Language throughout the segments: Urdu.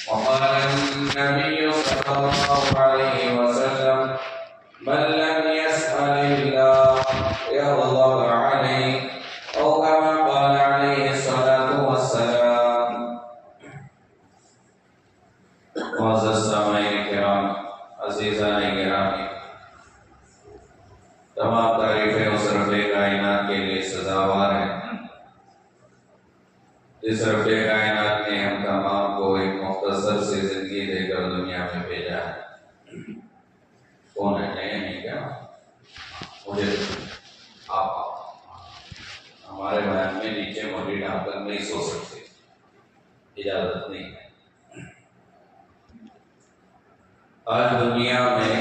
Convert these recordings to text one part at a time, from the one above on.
وقال النبي صلى الله عليه وسلم من لم يسأل الله يغضب عليه أو كما قال عليه الصلاة والسلام. معزز سامعین کرام، عزیزان گرامی، تمام تعریفیں اس رب کائنات کے لیے سزاوار ہیں جس رب کائنات نے ہم تمام کو ایک مختصر سی زندگی دے کر دنیا میں بھیجا ہے. کون ہے؟ نہیں کیا مجھے آپ ہمارے بیان میں نیچے موٹی ڈھانپ کر نہیں سو سکتے، اجازت نہیں ہے. آج دنیا میں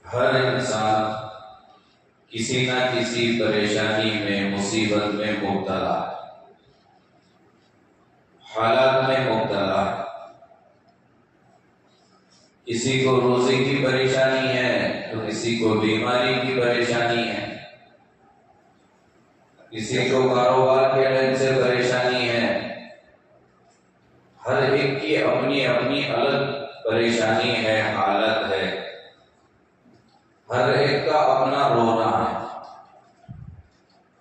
ہر انسان کسی نہ کسی پریشانی میں، مصیبت میں مبتلا ہے، حالات میں مبتلا ہے. کسی کو روزی کی پریشانی ہے تو کسی کو بیماری کی پریشانی ہے، کسی کو کاروبار کے علم سے پریشانی ہے. ہر ایک کی اپنی اپنی الگ پریشانی ہے، حالت ہے، ہر ایک کا اپنا رونا ہے.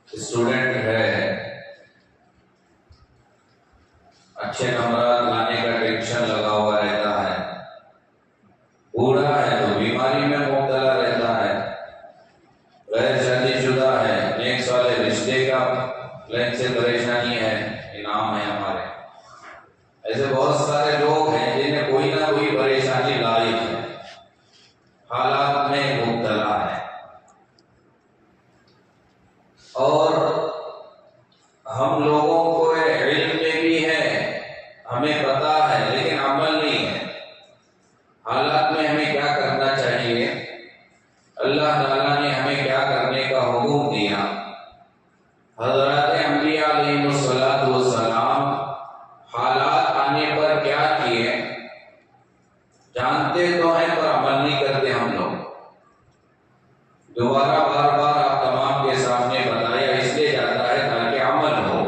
اسٹوڈنٹ ہے، اچھے نمبرات لانے کا ٹینشن لگا ہوا رہتا ہے. بوڑھا ہے تو بیماری میں مبتلا رہتا ہے. غیر شادی شدہ ہے، نیکسٹ والے رشتے کا لین سے پریشانی ہے، انعام ہے ہمارے. ایسے بہت سارے لوگ ہیں جنہیں کوئی نہ کوئی پریشانی لاحق ہے، حالات میں مبتلا ہے. اور ہم لوگوں کو علم میں بھی ہے، ہمیں پتا ہے، لیکن عمل نہیں ہے. حالات میں ہمیں کیا کرنا چاہیے، اللہ تعالیٰ نے ہمیں کیا کرنے کا حکم دیا. حضرات انبیاء علیہ السلام حالات آنے پر کیا کیے جانتے تو ہیں پر عمل نہیں کرتے. ہم لوگ دوبارہ بار بار آپ تمام کے سامنے بتایا اس لیے جاتا ہے تاکہ عمل ہو.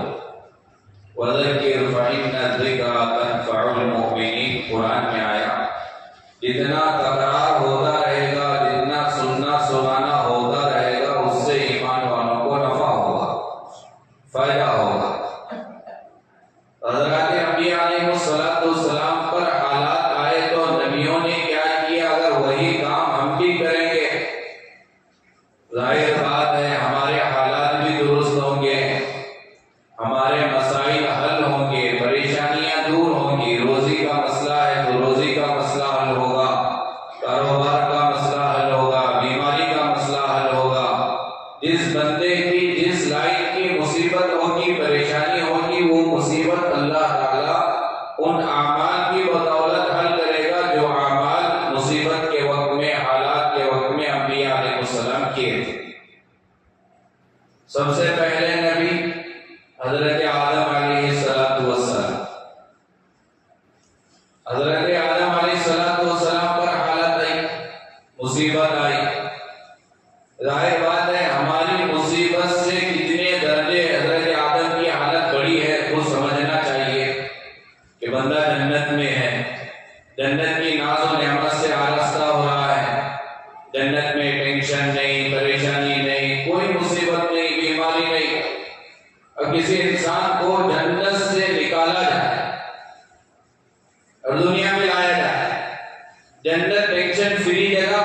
وَذَكِّرْ فَإِنَّ الذِّكْرَ تَنفَعُ الْمُؤْمِنِينَ قرآن میں آیا. جتنا تکرار ہوتا رہے گا، جتنا سننا سنانا ہوتا رہے گا، اس سے ایمان والوں کو نفع ہوگا، فائدہ ہوگا. حضرات انبیاء علیہ السلام پر حالات آئے تو نبیوں نے کیا کیا؟ اگر وہی کام ہم بھی کریں گے، ظاہر بات ہے ہمارے حالات بھی درست ہوں گے، ہمارے مسائل حل ہوں گے، پریشانیاں دور ہوں گی. روزی کا مسئلہ ہے تو روزی کا مسئلہ حل ہوگا، کاروبار کا مسئلہ حل ہوگا، بیماری کا مسئلہ حل ہوگا. جس بندے کی جس لائن کی مصیبت ہوگی، پریشانی ہوگی، وہ مصیبت اللہ تعالیٰ ان اعمال کی بدولت حل کرے گا جو اعمال مصیبت کے وقت میں، حالات کے وقت میں انبیاء علیہ السلام کیے تھے. سب سے پہلے نبی حضرت آدم علیہ السلام. حضرت آدم علیہ السلام پر حالت آئی، مصیبت آئی. ظاہر بات ہے ہماری مصیبت سے کتنے درجے حضرت آدم کی حالت بڑی ہے وہ سمجھنا چاہیے کہ بندہ جنت میں ہے، جنت کی ناز و نعمت سے آراستہ ہو رہا ہے. جنت میں ٹینشن نہیں، پریشانی نہیں، کوئی مصیبت نہیں، بیماری نہیں. اور کسی انسان کو جنت سے نکالا جائے اور دنیا میں لایا جائے. جنت ٹینشن فری جگہ،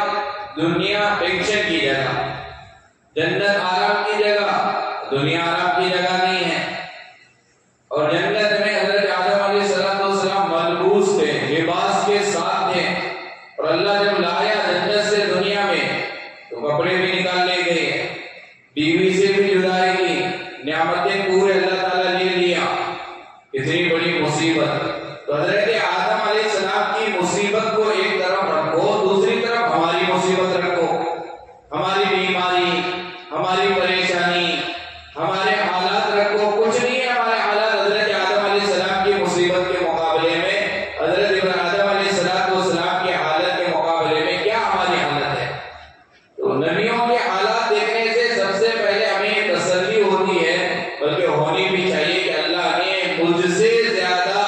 دنیا ٹینشن کی جگہ. جنت آرام کی جگہ، دنیا آرام کی جگہ نہیں ہے. اور جنت میں حضرت آدم علیہ السلام ملبوس تھے، لباس کے ساتھ تھے. اور اللہ جب لایا جنت سے دنیا میں تو کپڑے بھی نکال لے گئے، بیوی سے بھی جدائی کی، نعمتیں پورے اللہ تعالیٰ نے لیا. کتنی بڑی مصیبت. تو حضرت آدم علیہ السلام کی مصیبت کو ایک طرف رکھو، دوسری طرف ہماری مصیبت رکھو، ہماری بیماری، ہماری پریشانی، ہمارے حالات رکھو. کچھ نہیں ہے ہمارے حالات حضرت آدم علیہ السلام کی مصیبت کے مقابلے میں. حضرت آدم علیہ السلام کی حالت کے مقابلے میں کیا ہماری حالت ہے؟ تو نبیوں کے حالات دیکھنے سے سب سے پہلے ہمیں تسلی ہوتی ہے، بلکہ ہونی بھی چاہیے کہ اللہ نے مجھ سے زیادہ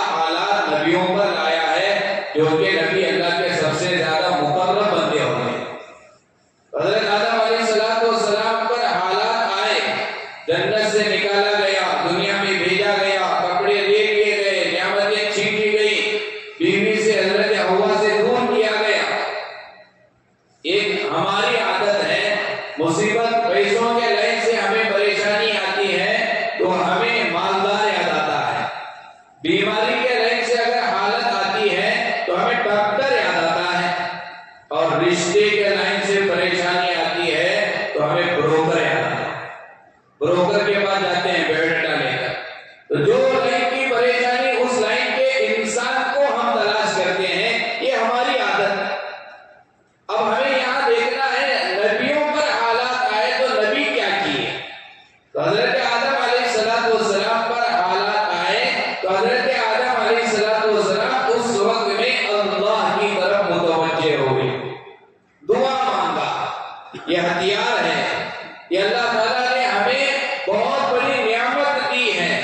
بیماری کے لائن سے اگر حالت آتی ہے تو ہمیں ڈاکٹر یاد آتا ہے، اور رشتے کے لائن سے پریشانی آتی ہے تو ہمیں بروکر یاد آتا ہے۔ بروکر کے پاس جاتے ہیں بیو ڈیٹا لے کر، تو جو لائن کی پریشانی اس لائن کے انسان کو ہم تلاش کرتے ہیں، یہ ہماری عادت ہے۔ اب ہمیں یہاں دیکھنا ہے نبیوں پر حالات آئے تو نبی کیا کیے۔ تو حضرت آدم علیہ السلام پر حالات آئے تو حضرت آدم علیہ السلام اس وقت میں اللہ کی طرف متوجہ ہوئے، دعا مانگا۔ یہ ہتھیار ہے، یہ اللہ تعالیٰ نے ہمیں بہت بڑی نعمت دی ہے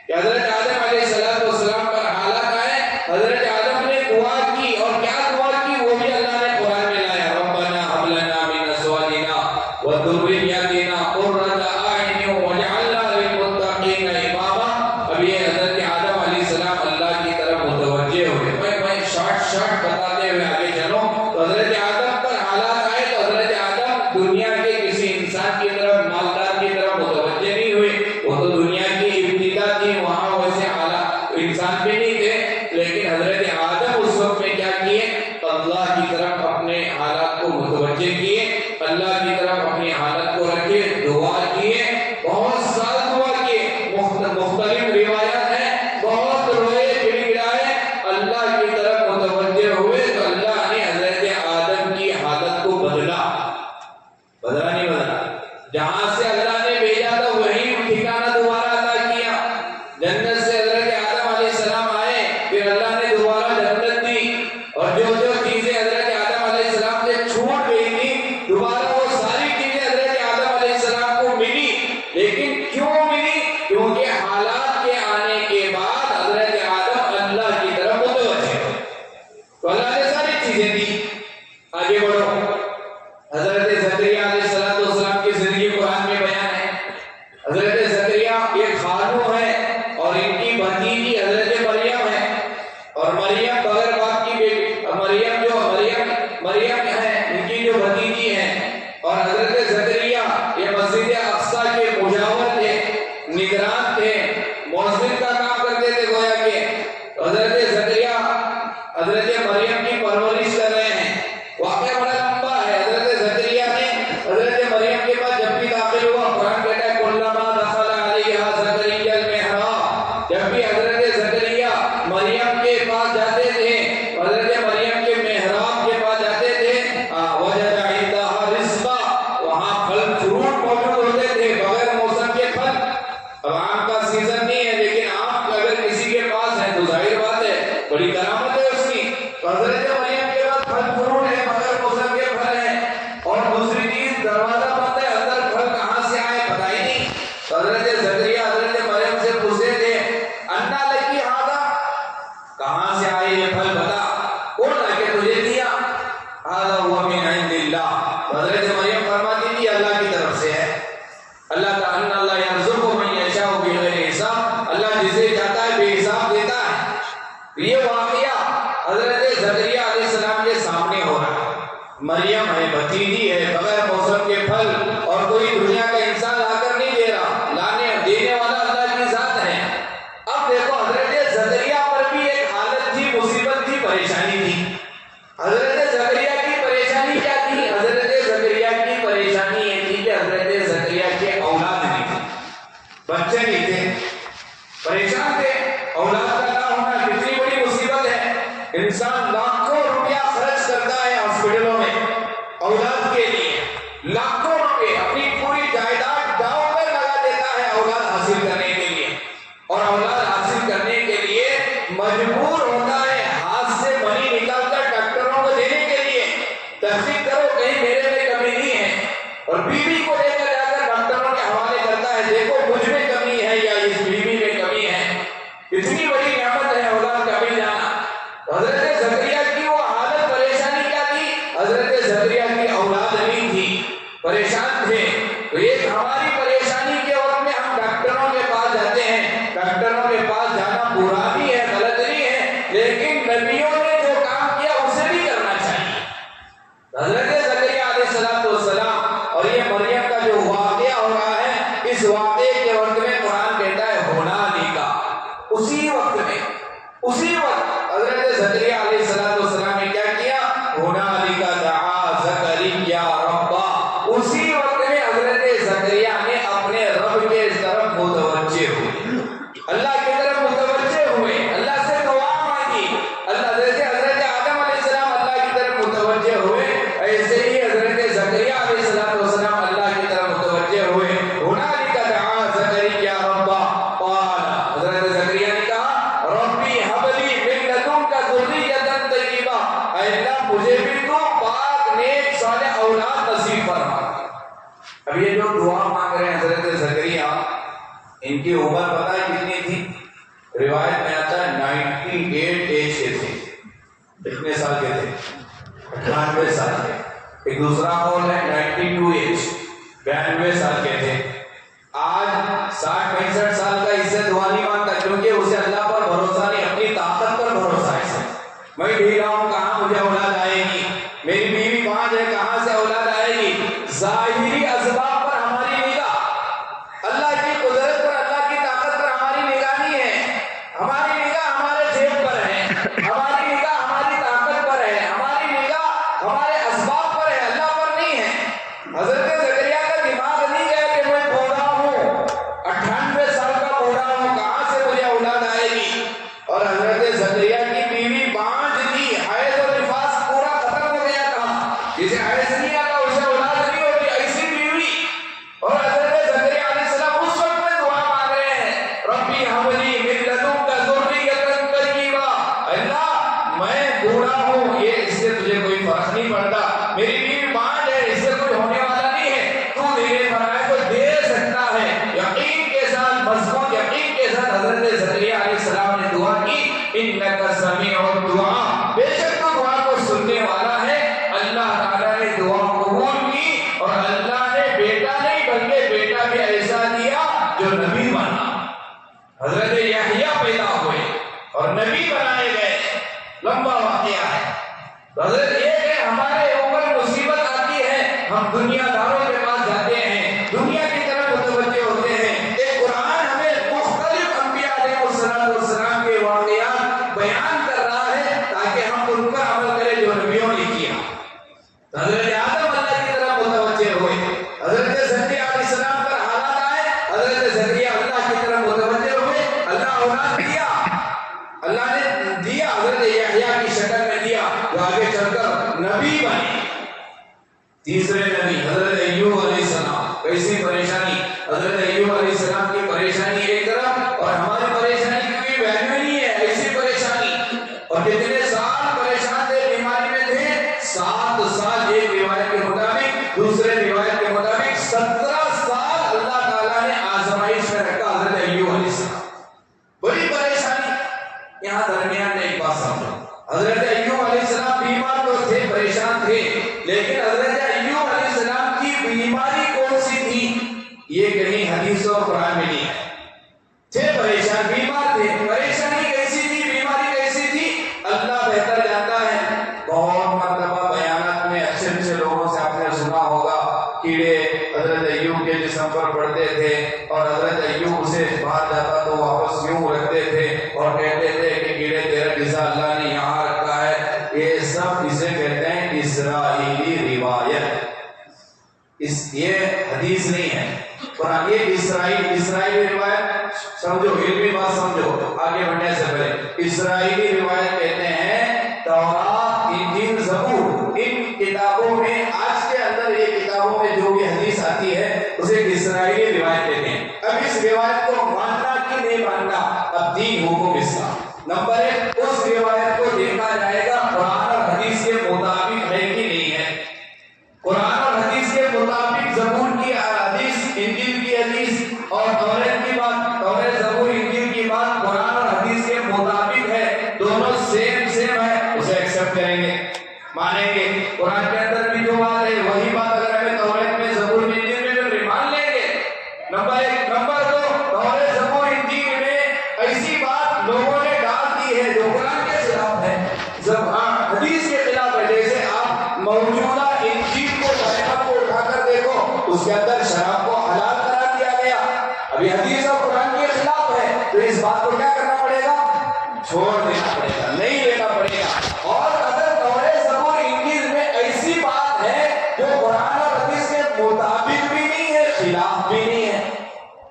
کہ حضرت آدم علیہ السلام پر حالات آئے، حضرت آدم نے دعا کی، اور کیا دعا کی وہ بھی اللہ نے قرآن میں لایا، ربنا هب لنا من ازواجنا وذرياتنا قرة اعین واجعلنا للمتقین اماما۔ اب یہ حضرت آدم علیہ السلام اللہ کی طرف متوجہ ہوئے۔ میں شارٹ بتاتے ہوئے آگے چلوں تو حضرت آدم پر حالات آئے تو حضرت آدم دنیا کے کسی انسان کی طرف، مالدار کی طرف متوجہ نہیں ہوئے۔ وہ تو دنیا کی ابتدا تھی، وہاں ویسے حالات انسان بھی نہیں تھے، لیکن حضرت آدم اس وقت میں کیا کیے، اللہ کی طرف اپنے حالات کو متوجہ کیے، اللہ کی طرف اپنی حالت کو رکھے، دعا کیے، بہت سال دعا کیے، مختلف روایات ہیں، بہت روئے گڑگڑائے، اللہ کی طرف متوجہ ہوئے تو اللہ نے حضرت آدم کی حالت کو بدلا نہیں بدلا۔ جہاں سے اللہ نے بھیجا تھا وہی ٹھکانہ دوبارہ عطا کیا۔ جنت سے حضرت آدم علیہ السلام آئے، پھر اللہ نے دوبارہ جنت دی، اور جو چیزیں حضرت آدم علیہ السلام سے چھوٹ گئی تھی دوبارہ وہ ساری چیزیں حضرت آدم علیہ السلام کو ملی۔ لیکن کیوں ملی؟ کیونکہ حالات کے آنے کے بعد حضرت آدم اللہ کی طرف متوجہ ہوئے، تو اللہ نے ساری چیزیں دی۔ آگے بڑھو، حضرت زکریا علیہ السلام کی زندگی قرآن میں بیان ہے۔ حضرت زکریا ایک خانو ہے اور ان کی بھتیجی حضرت مریم ہے، اور مریم بغیر باپ کی بیٹی، مریم ہے ان کی جو بھتیجی ہے، اور حضرت زکریا یہ مسجد اقصی کے مجاور تھے، نگران تھے، مؤذن کا کام کرتے تھے گویا کہ۔ حضرت زکریا حضرت مریم کی پرورش کر رہے ہیں۔ واقعہ بڑا لمبا ہے۔ حضرت زکریا نے حضرت مریم کے پاس جب بھی داخل ہوا، قرآن کہتا ہے کلما دخل علیہا زکریا المحراب، جب بھی حضرت زکریا مریم کے پاس جاتے تھے، حضرت مریم کے محراب کے پاس جاتے تھے، وجد عندها رزقا، وہاں پھل فروٹ موجود ہوتے تھے، بغیر موسم کے پھل۔ اب آم کا سیزن نہیں ہے، لیکن آم اگر کسی کے پاس ہے تو ظاہر بات ہے بڑی کرامت ہے اس کی۔ تو حضرت مریم کے پاس پھل فروٹ ہے، بغیر موسم کے پھل ہیں، اور دوسری چیز دروازہ بند ہے، اندر پھل کہاں سے آئے پتہ ہی نہیں۔ تو حضرت زکریا حضرت مریم سے پوچھتے تھے انا لکی ھذا، کہاں سے آئے یہ پھل بتا، کون لا کے تجھے دیا؟ ھذا ھو من عند اللہ، حضرت مریم فرماتی تھی اللہ کی طرف سے ہے۔ اللہ تعالیٰ اللہ یرزق من یشاء بغیر حساب، اللہ جسے چاہتا ہے بے حساب دیتا ہے۔ یہ واقعہ حضرت زکریا علیہ السلام کے سامنے ہو رہا ہے۔ مریم ہے، بھتیجی ہے، بغیر موسم کے پھل، اور کوئی دنیا کا انسان لا کر نہیں دے رہا، لانے دینے والا اللہ کی ذات ہے۔ اب دیکھو حضرت زکریا پر بھی ایک حالت تھی، مصیبت تھی، پریشانی تھی۔ حضرت زکریا کی پریشانی کیا تھی؟ حضرت زکریا کی پریشانی یہ تھی کہ حضرت زکریا کے اولاد نہیں تھے، بچے نہیں تھے، پریشان تھے۔ اولاد کا نہ ہونا کتنی بڑی مصیبت ہے۔ انسان لاکھوں روپیہ خرچ کرتا ہے ہاسپٹلوں میں اولاد کے لیے، لاکھوں روپے اپنی پوری جائیداد داؤں پر لگا دیتا ہے اولاد حاصل کرنے کے لیے، اور اولاد حاصل کرنے کے لیے مجبور ہوتا ہے ہاتھ سے منی نکال کر ڈاکٹروں کو دینے کے لیے، تحقیق کرو کہیں میرے میں کمی نہیں ہے، اور بیوی کو لے کر جا کر ڈاکٹروں کے حوالے کرتا ہے، دیکھو مجھ میں کمی ہے یا اس بیوی میں کمی ہے۔ اتنی بڑی نعمت ہے اولاد کا مل جانا۔ حضرت زکریا کی وہ حالت، پریشانی کیا تھی؟ حضرت زکریا کی اولاد نہیں تھی، پریشان تھے۔ تو ایک ہماری پریشانی کے وقت میں ہم ڈاکٹروں کے پاس جاتے ہیں، ڈاکٹروں کے پاس جانا برا بھی ہے، غلط نہیں ہے، اسی وقت حضرت زکریا علیہ السلام نے کیا کیا؟ ہنالک دعا زکریا ربا، اسی وقت میں حضرت زکریا نے اپنے رب کے طرف متوجہ ہوئے، اللہ کی طرف متوجہ ہوئے، اللہ سے دعا مانگی۔ اللہ جیسے حضرت آدم علیہ السلام اللہ کی طرف متوجہ ہوئے، ایسے ہی حضرت زکریا علیہ السلام اللہ کی طرف متوجہ ہوئے۔ ہنالک دعا زکریا ربا قال، حضرت زکریا نے کہا ربی حب لی من لدنک ذریۃ طیبہ، اے اللہ مجھے بھی تو پاک نیک صالح اولاد نصیب فرما۔ اب یہ جو دعا مانگ رہے ہیں حضرت زکریا، ان کی عمر پتہ ہے کتنی تھی؟ روایت میں آتا ہے 98 ایج کے تھے۔ کتنے سال کے تھے؟ 98 سال کے۔ ایک دوسرا قول ہے 92 ایج، 92 سال کے تھے۔ آج 60-65 سال کا اس سے دعا نہیں مانگتا، کیونکہ اسے اللہ پر بھروسہ نہیں، اپنی طاقت پر بھروسہ ہے۔ میں ڈھیلا ہوں، کہاں مجھے اولاد آئے گی؟ میری بیوی 5 ہے، کہاں سے اولاد آئے گی؟ ظاہری اسباب پر ہماری نگاہ، اللہ کی قدرت پر، اللہ کی طاقت پر ہماری نگاہ نہیں ہے۔ ہماری نگاہ ہمارے جیب پر ہے، ہماری نگاہ ہماری طاقت پر ہے، ہماری نگاہ ہمارے اسباب پر ہے، اللہ پر نہیں ہے۔ حضرت زکریا کا دماغ نہیں گیا کہ میں بوڑھا ہوں، 98 سال کا بوڑھا ہوں، کہاں سے مجھے اولاد آئے گی؟ اور حضرت زکریا کی بیوی 5 تھی، حیض اور نفاس پورا ختم ہو گیا تھا، جسے حیض نہیں آتا اسے اولاد نہیں ہوتی، ایسی بیوی۔ اور حضرت زکریا علیہ السلام اس وقت میں دعا مانگ رہے ہیں ربی حب لی من لدنک ذریۃ طیبہ، اللہ میں بوڑھا ہوں، یہ اس سے تجھے کوئی فرق نہیں پڑتا، میری بیوی 5 ہے، اس سے کوئی ہونے والا نہیں ہے، تو میرے فرائض کو دے سکتا ہے۔ یقین کے ساتھ، مضبوط یقین کے ساتھ حضرت زکریا علیہ السلام نے دعا کی، انک سمیع الدعاء، بے شک تو دعا کو سننے والا ہے۔ اللہ تعالیٰ نے دعا قبول کی، اور اللہ نے بیٹا نہیں بلکہ بیٹا بھی ایسا دیا جو نبی بنا۔ حضرت یحییٰ پیدا ہوئے اور نبی بنائے گئے، لمبا واقعہ ہے۔ حضرت ایک ہے ہمارے اوپر مصیبت آتی ہے، ہم دنیا داروں کے پاس جاتے ہیں، دنیا کی طرف متوجہ ہوتے ہیں۔ ایک قرآن ہمیں مختلف انبیاء علیہ السلام کے واقعات بیان کر رہا ہے تاکہ ہم ان پر عمل کریں جو نبیوں نے کیا۔ حضرت آدم اللہ کی طرف متوجہ ہوئے، حضرت زکریا علیہ السلام پر حالات آئے، حضرت زکریا اللہ کی طرف متوجہ ہوئے، اللہ اولاد دیا، اللہ نے دیا، حضرت یحییٰ کی شکل میں دیا، جو آگے چل کر نبی بنے۔ تیسرے نبی حضرت ایوب علیہ السلام، کیسی پریشانی! حضرت ایوب علیہ السلام کی پریشانی ایک طرف، اور ہماری پریشانی کی کوئی ویلیو نہیں ہے، ایسی پریشانی۔ اور کتنے سال پریشان تھے، بیماری میں تھے، 7 سال، ایک روایت کے مطابق، دوسرے روایت کے مطابق 17 سال اللہ تعالیٰ نے آزمائش میں رکھا حضرت ایوب علیہ السلام۔ بڑی پریشانی۔ یہاں درمیان میں ایک بات سمجھو، حضرت ایوب علیہ السلام بیمار تو تھے، پریشان تھے، لیکن حضرت ایوب علیہ السلام کی بیماری کون سی تھی؟ یہ کہیں حدیث اور قرآن میں نہیں ہے۔ تھے پریشان، بیمار تھے، پریشانی کیسی تھی، بیماری کیسی تھی، اللہ بہتر جانتا ہے۔ بہت مرتبہ بیانات میں اچھے لوگوں سے آپ نے سنا ہوگا، کیڑے حضرت ایوب کے جسم پر پڑتے تھے، اور حضرت ایوب اسے باہر جاتا تو واپس یوں رکھتے تھے اور کہتے تھے کہ کیڑے تیرا جسا اللہ نے یہاں رکھا ہے۔ یہ سب اسے کہتے ہیں اسرائیلی روایت، یہ حدیث نہیں ہے، قرآن۔ یہ اسرائیلی روایت سمجھو، علمی بات سمجھو آگے بڑھنے سے پہلے۔ اسرائیلی روایت کہتے ہیں تورات، انجیل، زبور، ان کتابوں میں، آج کے اندر یہ کتابوں میں جو بھی حدیث آتی ہے اسے اسرائیلی روایت کہتے ہیں۔ اب اس روایت کو ماننا کہ نہیں ماننا، اب دین حکم اسلام۔ نمبر 1، اس روایت کو دیکھا جائے گا قرآن اور حدیث کے مطابق ہے کہ نہیں ہے۔ قرآن اور حدیث کے مطابق زبور کی حدیث، انجیل کی حدیث اور توریت کی بات، توریت، زبور، انجیل کی بات قرآن اور حدیث کے مطابق ہے، دونوں سیم ہے، اسے ایکسپٹ کریں گے، مانیں گے۔ قرآن کے اندر بھی جو بات ہے وہی بات اگر ہمیں توریت میں، زبور میں، انجیل میں مل رہی، مان لیں گے۔ نمبر 1۔ نمبر 2، توریت، زبور، انجیل میں ایسی بات لوگوں نے ڈال دی ہے جو قرآن کے خلاف ہے، حدیث کے خلاف ہے۔ جیسے آپ موجودہ انجیل کو، بائبل کو اٹھا کر دیکھو، اس کے اندر شراب کو حلال قرار دیا گیا، ابھی حدیث اور قرآن کے خلاف ہے، تو اس بات کو کیا کرنا پڑے گا؟ چھوڑ دینا پڑے گا، نہیں لینا پڑے گا۔ اور اگر تورات زبور انجیل میں ایسی بات ہے جو قرآن اور حدیث کے مطابق بھی نہیں ہے، خلاف بھی نہیں ہے،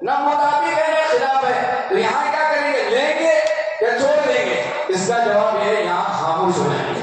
نہ مطابق ہے نہ خلاف ہے، تو یہاں کیا کریں گے؟ لیں گے یا چھوڑ دیں گے؟ اس کا جواب یہ ہے یہاں خاموش ہو جائیں گے،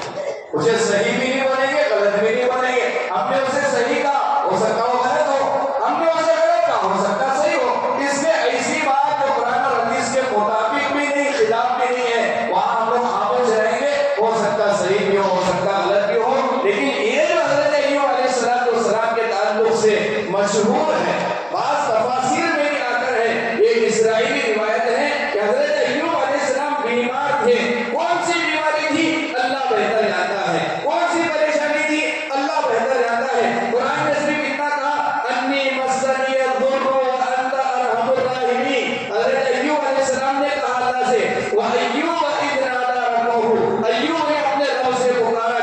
اسے صحیح بھی نہیں بولیں گے، غلط بھی نہیں بولیں گے۔ ہم نے اسے صحیح کہا، ہو سکتا وہ غلط ہو، ہم نے اسے غلط کہا، ہو سکتا صحیح ہو۔ اس میں ایسی بات جو قرآن اور حدیث کے مطابق بھی نہیں، خلاف بھی نہیں ہے، وہاں ہم لوگ خاموش رہیں گے، ہو سکتا صحیح بھی ہو سکتا غلط بھی ہو۔ لیکن یہ جو حضرت ایوب علیہ السلام کے تعلق سے مشہور ہے، بعض تفاسیر میں بھی آ کر ہے، یہ اسرائیلی روایت ہے کہ حضرت ایوب علیہ السلام بیمار تھے۔ کون سی بیماری تھی؟ اللہ بہتر جانتا ہے۔ کون سی پریشانی تھی؟ اللہ بہتر جانتا ہے۔ قرآن نے صرف اتنا کہا انی مسنی الضر وانت ارحم الراحمین۔ حضرت ایوب علیہ السلام نے کہا اللہ سے وَأَيُّوبَ إِذْ نَادَىٰ رَبَّهُ، ایوب نے اپنے رب سے پکار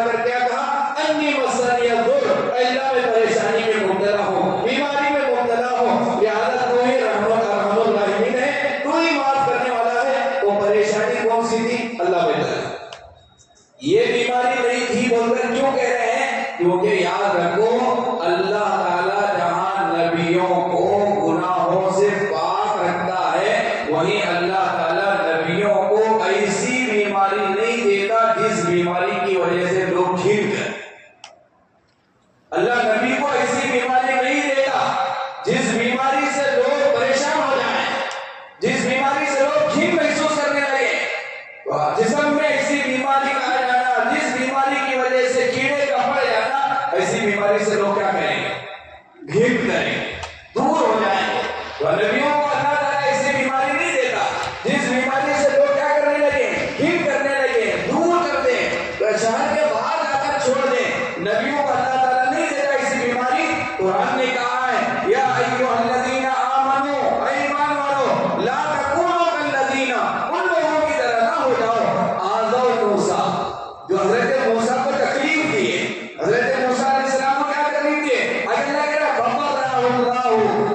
کر کیا کہا؟ انی مسنی الضر، اللہ میں پریشانی میں مبتلا ہوں، بیماری میں مبتلا ہوں، لہٰذا تو ہی ارحم الراحمین ہے، تو ہی معاف کرنے والا ہے۔ وہ پریشانی کون سی تھی؟ اللہ بہتر ہے۔ یہ بیماری نہیں تھی بول کر کیوں کہہ رہے ہیں؟ کیونکہ یاد رکھو اللہ تعالیٰ جہاں نبیوں کو گناہوں سے پاک رکھتا ہے، وہیں اللہ تعالیٰ نبیوں کو ایسی بیماری نہیں دیتا جس بیماری کی وجہ سے لوگ ٹھیک ہیں۔ اللہ نبی کو ایسی بیماری نہیں دیتا جس بیماری سے لوگ پریشان ہو جائیں، جس بیماری سے لوگ ٹھیک محسوس کرنے لگے۔ جسم میں ایسی بیماری کا آ جانا، جس بیماری کی وجہ سے کیڑے کا پڑ جانا، ایسی بیماری سے لوگ کیا کریں گے؟ گھر کریں گے، دور ہو جائیں گے۔ تو نبیوں کو اللہ تعالیٰ ایسی بیماری نہیں دیتا جس بیماری سے لوگ کیا کرنے لگے؟ گھر کرنے لگے، دور کر دیں، شہر کے باہر جا کر چھوڑ دیں۔ نبیوں کو اللہ تعالیٰ نہیں دیتا ایسی بیماری۔ قرآن نے کہا ہے یا ایھا الذین آمنوا، اے ایمان والو، لا تکونوا کالذین، ان لوگوں کی طرح نہ ہو جاؤ آذوا موسیٰ، جو حضرت موسیٰ کو تکلیف دیے۔ حضرت موسیٰ علیہ السلام کو کیا تکلیف دیے؟ اللہ کہہ رہا فَقَرَّهُ اللَّهُ،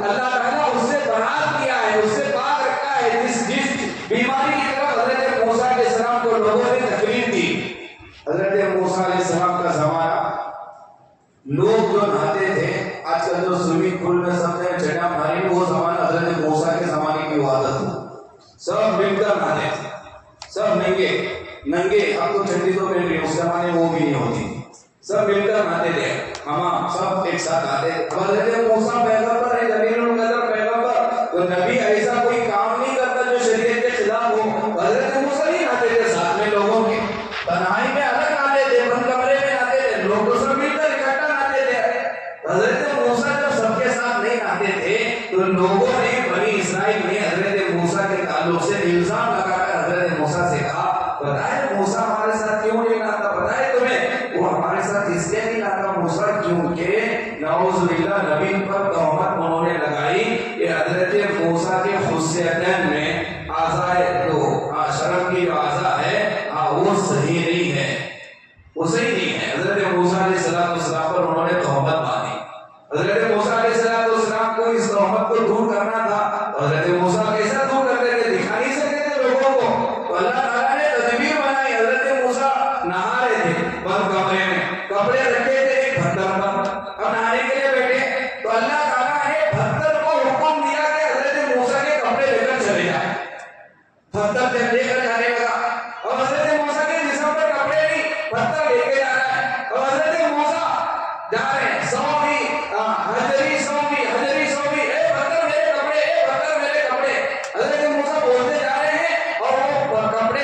اللہ تعالیٰ اس سے برات کیا ہے، اس سے پاک رکھا ہے جس بیماری کی طرف حضرت موسیٰ علیہ السلام کو لوگوں نے تکلیف دی۔ حضرت موسیٰ علیہ السلام کا زمانہ، لوگ جو نہاتے تھے، آج کل جو سوئمنگ پول میں سب نے چٹا ماری، وہ زمانہ حضرت موسیٰ کے زمانے کی عادت تھی، سب مل کر نہاتے تھے، سب ننگے، اب تو چٹی تو پہن رہی، اس زمانے وہ بھی نہیں ہوتی، سب مل کر نہاتے تھے، ہم سب ایک ساتھ نہاتے۔ حضرت موسیٰ پیغمبر ہے، جلیل القدر پیغمبر، تو نبی ایسا کوئی کام نہیں کرتا جو شریعت کے خلاف ہو۔ حضرت موسیٰ نہیں نہاتے تھے ساتھ میں لوگوں کے، تنہائی میں الگ نہاتے تھے، بند کمرے میں نہاتے تھے، لوگ تو سب مل کر اکٹھا نہاتے تھے۔ حضرت موسیٰ جب سب کے ساتھ نہیں نہاتے تھے تو لوگوں نے، بنی اسرائیل نے حضرت موسیٰ کے تعلق سے الزام لگا کر حضرت موسیٰ سے کہا پتہ ہے موسیٰ ہمارے ساتھ کیوں نہیں نہاتا؟ پتہ ہے تمہیں وہ ہمارے ساتھ اس لیے نہیں نہاتا موسیٰ کیونکہ نعوذ باللہ نبی پر تہمت انہوں نے لگائی کہ حضرت موسیٰ کے خصیتین میں اعضائے جو شرم کی جو اعضاء ہے وہ صحیح نہیں ہے، وہ صحیح نہیں ہے۔ حضرت موسیٰ علیہ السلام پر انہوں نے تہمت باندھی۔ حضرت موسیٰ علیہ السلام کو اس تہمت کو دور کرنا تھا، حضرت موسیٰ کیسا دور کرتے تھے؟ دکھا نہیں سکتے تھے لوگوں کو، تو اللہ تعالیٰ نے تدبیر بنائی۔ حضرت موسیٰ نہا رہے تھے بند کمرے میں، کپڑے رکھے تھے ایک پتھر پر، اب نہانے کے لیے بیٹھے تو اللہ تعالیٰ نے پتھر کو حکم دیا کہ حضرت موسیٰ کے کپڑے لے کر چلے جائیں۔ پتھر لے کر جانے لگا، اور حضرت موسیٰ کے جسم پر کپڑے نہیں، پتھر لے کے جا رہا ہے، اور حضرت موسیٰ جا رہے ہیں، حجری، اے پتھر میرے کپڑے، اے پتھر میرے کپڑے۔ حضرت موسیٰ بولتے جا رہے ہیں اور وہ کپڑے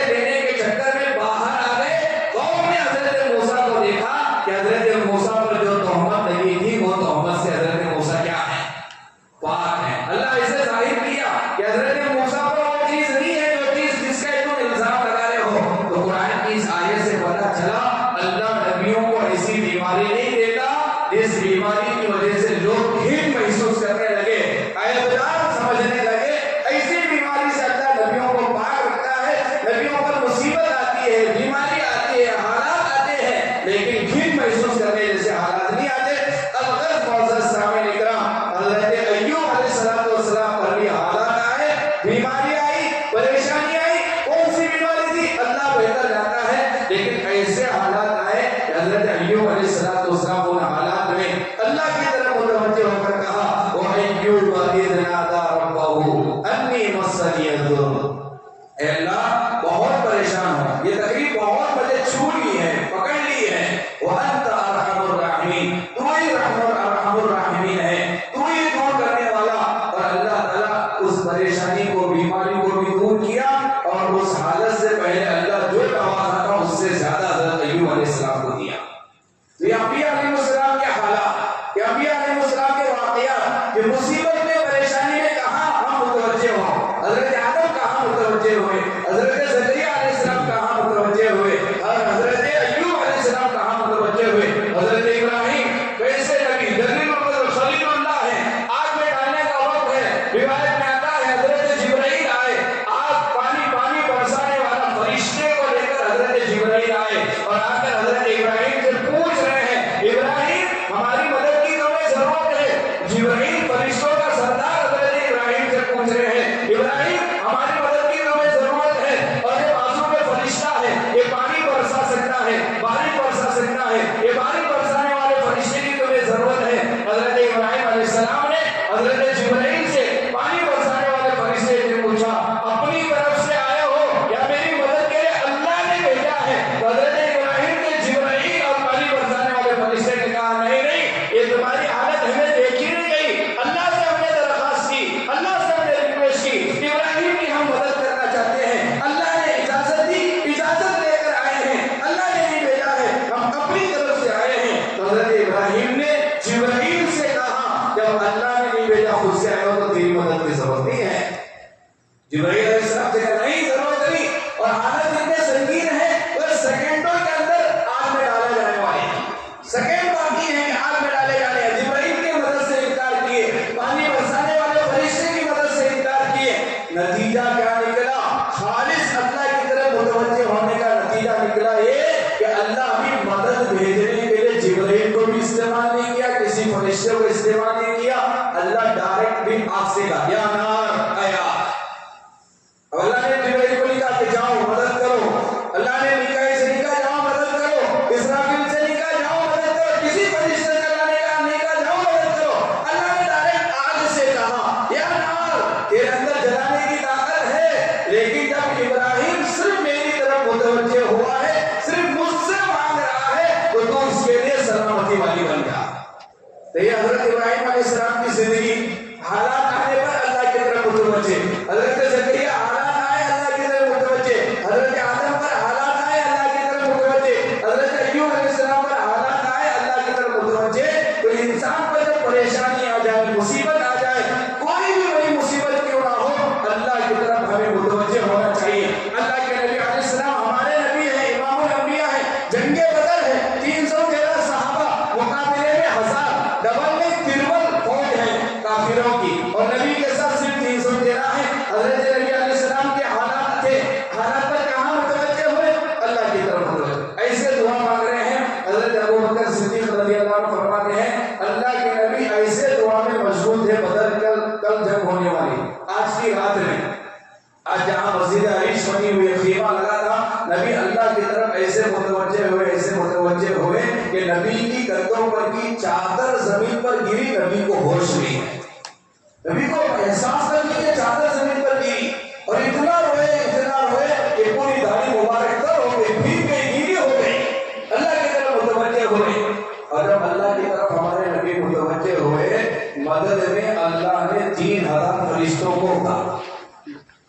اللہ نے 3000 فرشتوں کو اتارا.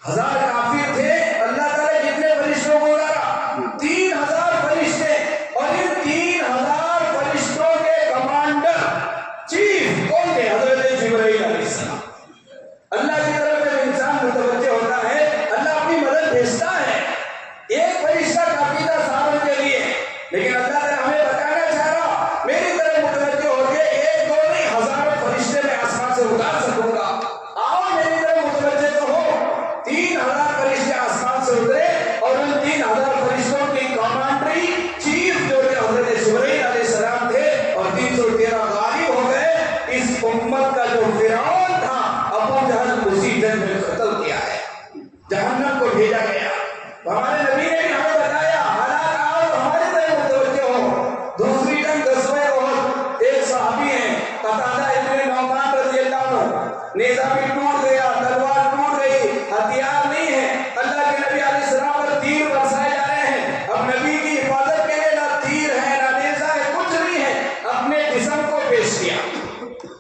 1000 کافر تھے, اللہ تعالیٰ کتنے فرشتوں کو اتارا؟ 3000 فرشتے. اور ان 3000 فرشتوں کے کمانڈر چیف کون تھے؟ حضرت جبرائیل علیہ السلام. اللہ کی طرف جب انسان متوجہ ہوتا ہے, اللہ اپنی مدد بھیجتا ہے. ایک فرشتہ کافی تھا سامنے کے لیے, لیکن اللہ تعالیٰ ہمیں بتانا چاہ رہا میری طرف متوجہ ہو کے 1 2 نہیں ہزاروں فرشتے میں آسمان سے اتار سکوں گا. آؤ میری طرف متوجہ تو ہو. 3000 فرشتے آسمان سے اترے اور ان 3000 فرشتوں کی کمانڈری چیف جو کہ حضرت جبرائیل علیہ السلام تھے, اور 313 غالب ہو گئے. اس امت کا جو فرعون تھا ابو جہل, اسی جنگ میں قتل کیا ہے, جہنم کو بھیجا گیا. ہمارے نبی نے بھی ہمیں بتایا حالات آؤ تو ہماری طرف متوجہ ہو. دوسری جنگ غزوہ احد, ایک صحابی ہیں قتادہ ابن نعمان رضی اللہ عنہ, نیزہ بھی ٹوٹ گیا, تلوار ٹوٹ گئی, ہتھیار نہیں ہے. اللہ کے نبی علیہ السلام پر تیر برسائے جا رہے ہیں. اب نبی کی حفاظت کے لیے نہ تیر ہے نہ نیزہ ہے, کچھ نہیں ہے. اپنے جسم کو پیش کیا.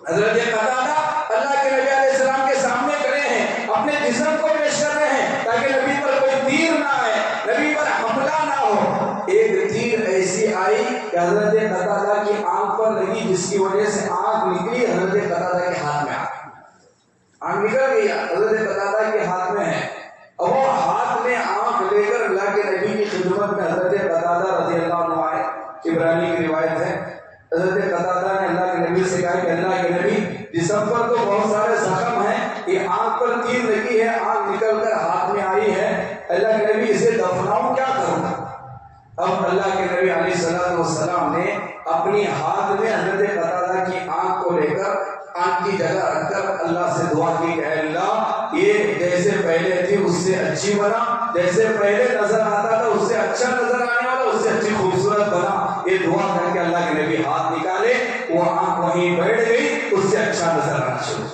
حضرت قتادہ اللہ کے نبی علیہ السلام کے سامنے کھڑے ہیں, اپنے جسم کو پیش کر رہے ہیں تاکہ نبی پر کوئی تیر نہ آئے, نبی پر حملہ نہ ہو. ایک تیر ایسی آئی کہ حضرت قتادہ کی آنکھ پر لگی, جس کی وجہ سے آنکھ نکلی حضرت قتادہ کے ہاتھ میں آ گئی. آنکھ نکل گئی, حضرت قتادہ کے ہاتھ میں ہے. اور وہ ہاتھ میں آنکھ لے کر اللہ کے نبی کی خدمت میں حضرت قتادہ رضی اللہ عنہ آئے. عبرانی کی روایت ہے, حضرت قتادہ نے اللہ کے نبی سے کہا کہ اللہ کے نبی جسم پر تو بہت سارے زخم ہیں, یہ آنکھ پر تیر لگی ہے, آنکھ نکل کر ہاتھ میں آئی ہے, اللہ کے نبی اسے دفناؤں کیا کروں. اب اللہ کے نبی علیہ السلام نے اپنی ہاتھ میں حضرت قتادہ کی آنکھ کو لے کر آنکھ کی جگہ رکھ کر اللہ سے دعا کی کہ اللہ یہ جیسے پہلے تھی اس سے اچھی بنا, جیسے پہلے نظر آتا تھا اس سے اچھا نظر آنے والا, اس سے اچھی خوبصورت بنا. یہ دعا کر کے اللہ کے نبی ہاتھ نکالے, وہ آنکھ وہیں بیٹھ گئی, اس سے اچھا نظر آنا شروع.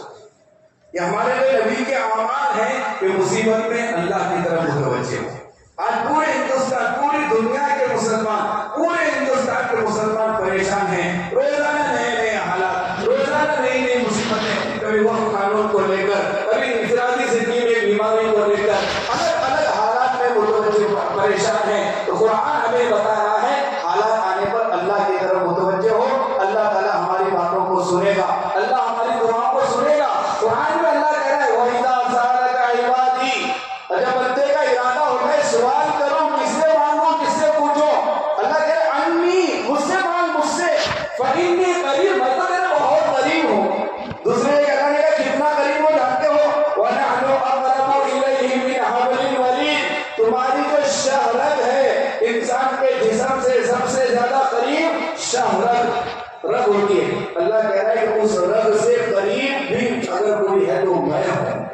یہ ہمارے لیے نبی کے اعمال ہیں کہ مصیبت میں اللہ کی طرف متوجہ ہو. آج پورے ہندوستان, پوری دنیا کے مسلمان, پورے ہندوستان کے مسلمان پریشان ہیں. روزانہ نئے نئے حالات, روزانہ نئی نئی مصیبتیں, کبھی وقت قانون کو لے کر, کبھی انفرادی زندگی میں بیماری کو لے کر, الگ الگ حالات میں متوجہ پریشان ہیں. تو قرآن ہمیں بتا رہا ہے حالات آنے پر اللہ کی طرف متوجہ ہو, اللہ تعالیٰ ہماری باتوں کو سنے گا, اللہ ہماری دعاؤں کو سنے گا. قرآن میں اللہ کہہ رہا ہے وَإِذَا سَأَلَكَ عِبَادِي, جب بندے کا ارادہ ہوتا ہے سوال کرو, کس سے مانگو, کس سے پوچھو, اللہ کہہ رہا ہے انی, مجھ سے مانگ, مجھ سے, فَإِنِّي قریب, میں تو تیرا بہت قریب ہوں. دوسرے اللہ نے کہا کتنا قریب ہو جانتے ہو, وَنَحْنُ أَقْرَبُ إِلَيْهِ مِنْ حَبْلِ الْوَرِيدِ, تمہاری جو شہرت ہے انسان کے جسم سے سب سے زیادہ قریب شہرت رگ ہوتی ہے. اللہ کہہ رہا ہے کہ اس رگ سے قریب بھی اگر کوئی ہے تو میں ہوں,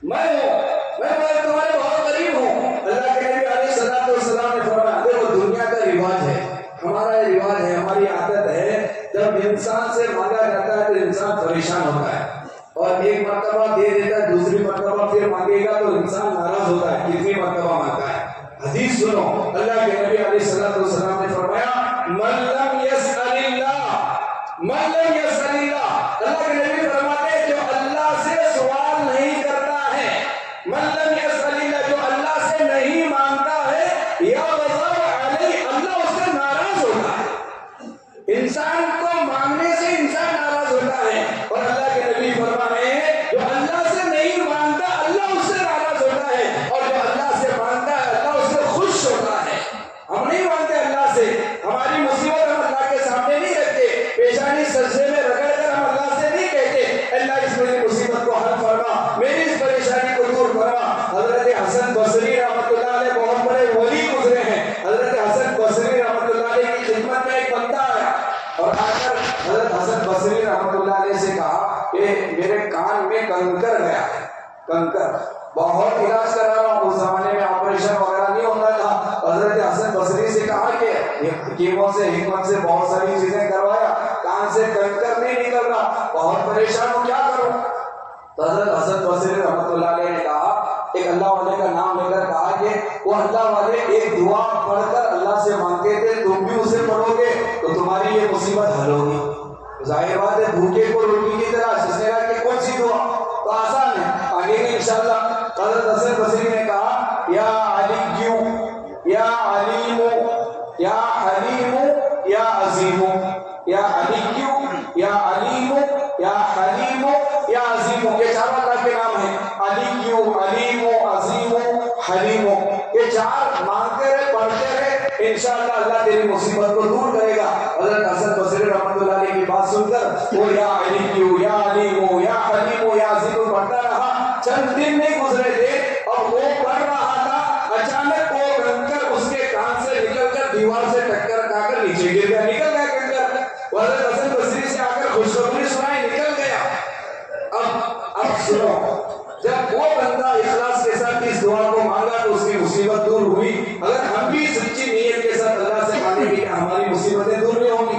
میں تمہارے بہت قریب ہوں. اللہ کے نبی علیہ السلام نے فرمایا دیکھو دنیا کا رواج ہے, ہمارا یہ رواج ہے, ہماری عادت ہے, جب انسان سے مانگا جاتا ہے تو انسان پریشان ہوتا ہے, اور ایک مرتبہ دے دیتا ہے, دوسری مرتبہ پھر مانگے گا تو انسان ناراض ہوتا ہے, کتنی مرتبہ مانگتا ہے. حدیث سنو, اللہ کے نبی علیہ السلام نے فرمایا من لم يسأل اللہ, من لم يسأل اللہ, اللہ کے نبی فرماتے ہیں جو اللہ سے سوال نہیں کرتا ہے, من لم يسأل اللہ, جو اللہ سے نہیں مانگتا ہے, یا غضب علیہ, اللہ اس سے ناراض ہوتا ہے. انسان کو مانگنے سے انسان ناراض ہوتا ہے, اور اللہ کے نبی فرما رہے ہیں جو اللہ سے نہیں مانگتا اللہ اس سے ناراض ہوتا ہے, اور جو اللہ سے مانگتا ہے اللہ اس سے خوش ہوتا ہے. ہم نہیں مانگتے اللہ سے, ہماری مصیبت ہم اللہ کے سامنے نہیں رکھتے, پیشانی سجدے میں رگڑ کر ہم اللہ سے نہیں کہتے اللہ اس میری مصیبت کو حل فرما, میری اس پریشانی کو دور فرما. حضرت حسن بصری رحمۃ اللہ علیہ بہت بڑے ولی گزرے ہیں. حضرت حسن بصری رحمۃ اللہ علیہ کی خدمت میں ایک بندہ آیا اور آ کر حضرت حسن بصری رحمۃ اللہ علیہ سے کہا کہ میرے کان میں کنکر گیا ہے, کنکر, بہت علاج کرا رہا ہوں, اس زمانے میں آپریشن وغیرہ نہیں ہوتا تھا. حضرت حسن بصری سے کہا کہ حکیموں سے, حکمت سے بہت ساری چیزیں کروایا, کان سے کنکر نہیں نکل رہا, بہت پریشان ہوں, کیا کروں. تو حضرت حسن بصری رحمۃ اللہ علیہ نے کہا, ایک اللہ والے کا نام لے کر کہا کہ وہ اللہ والے ایک دعا پڑھ کر اللہ سے مانگتے تھے, تم بھی اسے پڑھو گے تو تمہاری یہ مصیبت حل ہوگی. ظاہر بات ہے بھوکے کو روٹی کی طرح, جس نے کہا کہ کچھ سی دعا تو آسان ہے, آگے گے انشاءاللہ. حضرت حسن بصری نے کہا یا علیو یا علیمو یا حلیمو یا عظیمو, یا علیو یا علیمو یا حلیمو یا عظیمو, یہ چار اللہ کے نام ہیں. علیو, علیمو, عظیمو, حلیمو, یہ چار مانگتے رہے, پڑھتے رہے, انشاءاللہ اللہ تیری مصیبت کو دور کرے گا. حضرت حسن بصری رحمۃ اللہ علیہ کی بات سن کر وہ یا علیو یا علیمو یا حلیمو یا عظیمو پڑھتا رہا. چند دن نہیں گزرے تھے اور وہ پڑھ رہا تھا, اچانک وہ کنکر اس کے کان سے نکل کر دیوار سے ٹکر کھا کر نیچے گر گیا, نکل گیا کنکر. حضرت حسن بصری سے آ کر خوشخبری سنائی, نکل گیا. اب سنو, جب وہ بندہ اخلاص کے ساتھ اس دعا کو مانگا تو اس کی مصیبت دور ہوئی. اگر ہم بھی سچی نیت کے ساتھ اللہ سے مانگیں گے کہ ہماری مصیبتیں دور نہیں ہوں گی.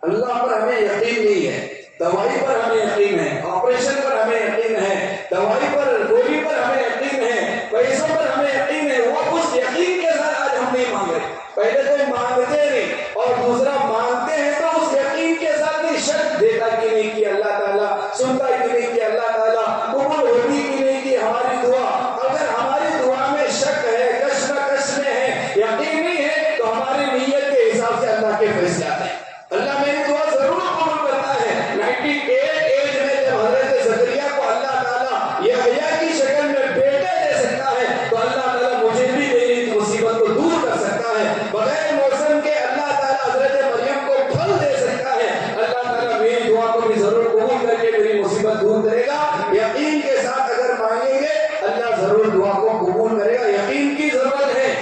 اللہ پر ہمیں یقین نہیں ہے, دوائی پر ہمیں یقین ہے, آپریشن پر ہمیں یقین ہے, دوائی پر, گولی پر ہمیں یقین ہے, پیسوں پر ہمیں یقین ہے. وہ اس یقین کے ساتھ آج ہم نہیں مانگ رہے. پہلے تو مانگتے نہیں, اور دوسرا مانگتے ہیں تو اس یقین کے ساتھ نہیں, شک دیتا کہ نہیں کہ اللہ تعالیٰ سنتا کہ نہیں کہ اللہ تعالیٰ قبول ہوتی کہ نہیں کہ ہماری دعا. اگر ہماری دعا میں شک ہے, کش نہ کش میں ہے, یقین نہیں ہے, تو ہماری نیت کے حساب سے اللہ کے فیصلے آتے ہیں. اللہ میری دعا ضرور قبول کرتا ہے. 98 ایج میں جب حضرت زکریا کو اللہ تعالیٰ یحییٰ کی شکل میں بیٹے دے سکتا ہے, تو اللہ تعالیٰ مجھے بھی میری مصیبت کو دور کر سکتا ہے. بغیر موسم کے اللہ تعالیٰ حضرت مریم کو پھل دے سکتا ہے. اللہ تعالیٰ میری دعا کو بھی ضرور قبول کر کے میری مصیبت دور کرے گا. یقین کے ساتھ اگر مانگیں گے اللہ ضرور دعا کو قبول کرے گا. یقین کی ضرورت ہے.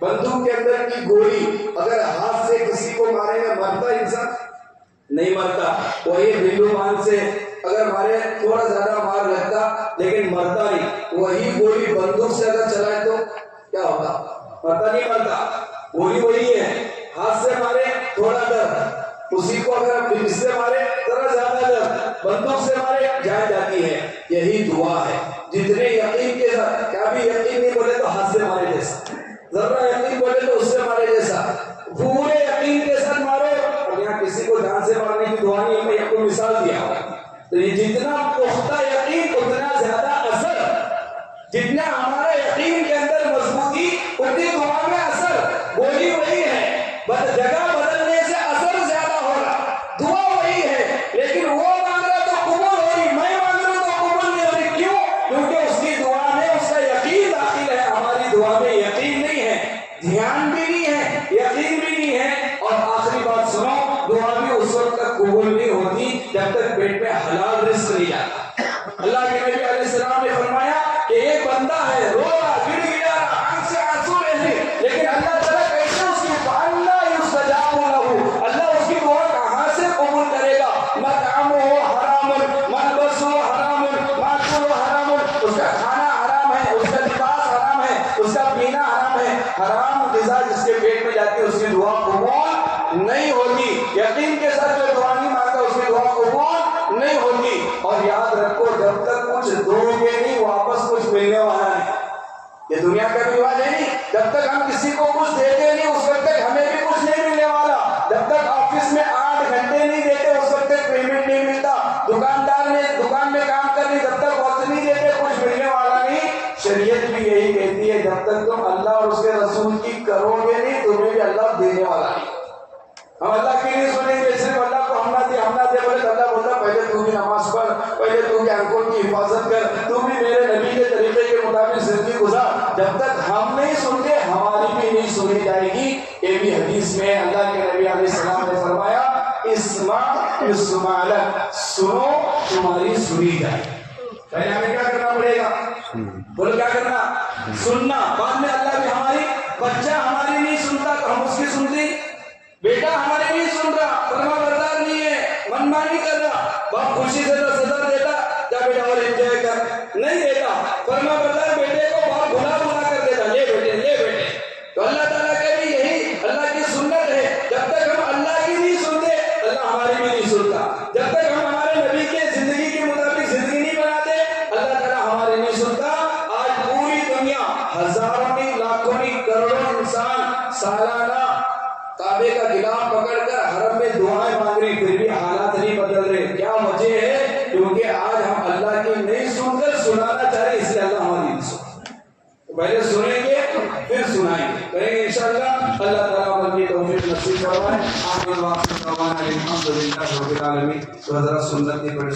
بندوق کے اندر کی گولی اگر ہاتھ سے کسی کو مارے گا مرتا انسان نہیں مرتا. وہی بلو مان سے اگر مارے تھوڑا زیادہ مار لگتا لیکن مرتا نہیں. وہی گولی بندوق سے اگر چلائے تو کیا ہوگا؟ مرتا نہیں, مرتا. گولی وہی ہے, ہاتھ سے مارے تھوڑا درد, اسی کو اگر پھر اس سے مارے ذرا زیادہ درد, بندوق سے مارے جان جاتی ہے. یہی دعا ہے. جتنے یقین کے ساتھ, کیا بھی یقین نہیں بولے تو ہاتھ سے مارے جیسا, ذرا یقین بولے تو اس سے مارے جیسا, پورے یقین کے ساتھ مارو. اور یہاں کسی کو جان سے مارنے کی دعا نہیں, میں آپ کو مثال دیا ہوں. تو یہ جتنا پختہ یقین اتنا زیادہ اثر, جتنا ہمارا یقین کے اندر مضبوطی اتنی دعا میں اثر. گولی وہی ہے, بس جگہ بدلنے سے اثر زیادہ ہوگا. دعا وہی ہے, لیکن وہ مانگ رہا تو قبول ہو رہی, میں مانگ رہا تو قبول نہیں ہو رہی. کیوں؟ کیونکہ اس کی دعا میں اس کا یقین داخل ہے. ہماری دعا میں یقین نہیں ہے, دھیان بھی نہیں ہے, یقین بھی نہیں ہے. اور آخری بات سنو, دعا بھی اس وقت تک قبول نہیں ہوتی جب تک پیٹ میں حلال رزق نہیں جاتا. اللہ کے نبی علیہ السلام نے فرمایا کہ ایک بندہ ہے, رو رہا, گر گیا, آنکھ سے آنسو رہے, لیکن اللہ تعالیٰ کیسے اس کی فَأَنَّىٰ يُسْتَجَابُ لَهُ, اللہ اس کی دعا کہاں سے قبول کرے گا؟ مَطْعَمُهُ حَرَامٌ مَلْبَسُهُ حَرَامٌ مَأْكُلُهُ حَرَامٌ, اس کا کھانا حرام ہے, اس کا لباس حرام ہے, اس کا پینا حرام ہے. حرام غذا جس کے پیٹ میں جاتی ہے اس کی دعا قبول نہیں ہوتی. یقین کے ساتھ جو دعا نہیں مانگتا اس کی دعا قبول نہیں ہوتی. اور یاد رکھو, جب تک کچھ دو گے نہیں واپس کچھ ملنے والا نہیں. یہ دنیا کا رواج ہے نہیں, جب تک ہم کسی کو کچھ دیتے نہیں اس وقت تک ہمیں بھی کچھ نہیں ملنے والا. جب تک آفس میں 8 گھنٹے نہیں دیتے اس وقت تک پیمنٹ نہیں ملتا. دکاندار نے دکان میں کام کرنی, جب تک وقت نہیں دیتے کچھ ملنے والا نہیں. شریعت بھی یہی کہتی ہے, جب تک تم اللہ اور اس کے رسول کی کرو گے نہیں تمہیں بھی اللہ دینے والا نہیں. ہم اللہ کی نہیں سنیں گے, صرف اللہ کو ہم نہ دے بولے تو اللہ بولتا پہلے تو بھی نماز پڑھ, پہلے تو بھی آنکھوں کی حفاظت کر, تو بھی میرے نبی کے طریقے کے مطابق زندگی گزار. جب تک ہم نہیں سنتے ہماری بھی نہیں سنی جائے گی. یہ بھی حدیث میں اللہ کے نبی علیہ السلام نے فرمایا, اسمع یسمع لک, سنو تمہاری سنی جائے. پہلے ہمیں کیا کرنا پڑے گا؟ بولو کیا کرنا؟ سننا. بعد میں اللہ بھی ہماری, بچہ ہماری نہیں سنتا تو ہم اس کی سن لی. بیٹا ہمارے نہیں سن رہا, فرما بردار نہیں ہے, منمانی کر رہا, باپ خوشی سے تو صدر دیتا, کیا بیٹا اور انجوائے کر, نہیں دیتا. فرما بردار بیٹے کو باپ بلا کر دیتا, لے بیٹے لے بیٹے. تو اللہ تعالیٰ کا بھی یہی اللہ کی سنت ہے. جب تک ہم اللہ کی نہیں سنتے اللہ ہماری بھی نہیں سنتا. جب تک ہم ہمارے نبی کے زندگی کے مطابق زندگی نہیں بناتے اللہ تعالیٰ ہماری نہیں سنتا. آج پوری دنیا ہزاروں نہیں, لاکھوں نہیں, کروڑوں انسان سالانہ کعبے کا غلاف پکڑ کر حرم میں دعائیں مانگ رہی, پھر بھی حالات نہیں بدل رہے. کیا وجہ ہے؟ کیونکہ آج ہم پہلے سنیں گے پھر سنائیں گے، کہیں گے انشاءاللہ۔ اللہ تعالیٰ عمل کی توفیق نصیب فرمائے۔ آمین وآخر دعوانا الحمدللہ رب العالمین۔ تو حضرات سنت کی پڑھ